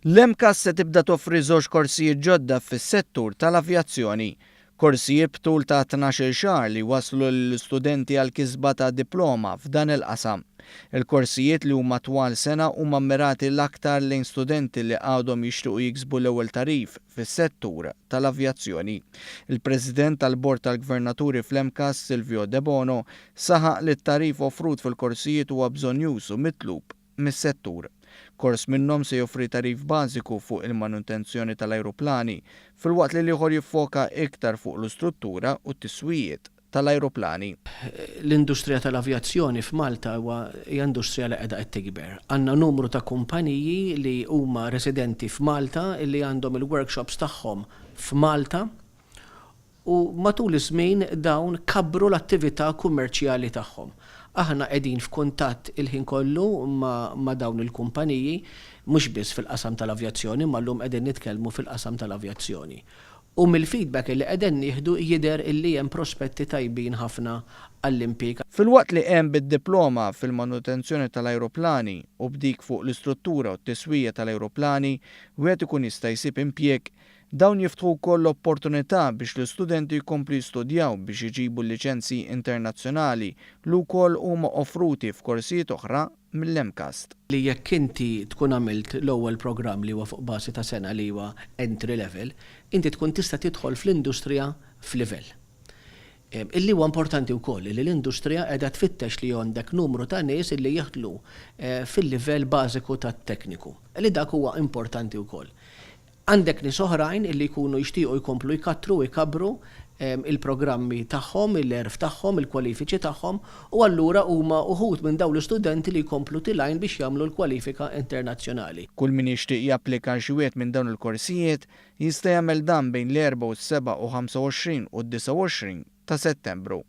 L-Mcast se tibda toffri żewġ korsijiet ġodda fis-settur tal-avjazzjoni. Korsijiet b'tul ta' 12 xahar li waslu l-istudenti għal kisba ta' diploma f'dan il-qasam. Il-korsijiet li huma twal sena huma mmirati l-aktar lejn studenti li għadhom jixtiequ jiksbu l-ewwel tarif fis-settur tal-avjazzjoni. Il-President tal-Bord tal-Gvernaturi fl-Mcast Silvio De Bono saħaq li t-tarif offrut fil-korsijiet huwa bżonnjuż u mitlub mis-settur. Kors minnhom se joffri tarif bażiku fuq il-manutenzjoni tal-ajruplani, filwaqt li ieħor jiffoka iktar fuq l-istruttura u t-tiswijiet tal-ajruplani. L-industrija tal-avjazzjoni f'Malta hija industrija li qiegħda qed tikber. Għandna numru ta' kumpaniji li huma residenti f'Malta li għandhom il-workshops tagħhom f'Malta u matul iż-żmien dawn kabbru l-attività kummerċjali tagħhom. Aħna qegħdin f'kuntatt il-ħin kollu ma' dawn il-kumpaniji, mhux biss fil-qasam tal-avjazzjoni, ma llum qegħdin nitkellmu fil-qasam tal-avjazzjoni. U mill-feedback li qegħdin nieħdu jidher illi hemm prospetti tajbin ħafna għall-impjieg. Filwaqt li hemm bid-diploma fil-manutenzjoni tal-ajruplani u b'dik fuq l-istruttura u t-tiswija tal-ajruplani, wieħed ikun jista' jsib impjieg, dawn jiftħu wkoll l-opportunità biex l-istudenti jkomplu jistudjaw biex iġibu l-liċenzji internazzjonali li wkoll huma offruti f'korsijiet oħra mill-Mcast. Li jekk inti tkun għamilt l-ewwel programm li huwa fuq bażi ta' sena li huwa entry level, inti tkun tista' tidħol fl-industrija f'livell. Illi huwa importanti wkoll li l-industrija qiegħda tfittex li għandek numru ta' nies illi jaħdmu fil-livell bażiku tat-tekniku. Li dak huwa importanti wkoll. Għandek nies oħrajn illi jkunu jixtiequ jkomplu jkattru jkabbru il-programmi tagħhom, il-erf tagħhom, il-kwalifiċi tagħhom u allura huma uħud minn dawn l-istudenti li jkomplu tilajn biex jagħmlu l-kwalifika internazzjonali. Kull min jixtieq japplika xi wieħed minn dawn il-korsijiet jista' jagħmel dan bejn l-4 u 7 u 25 u 29 ta' Settembru.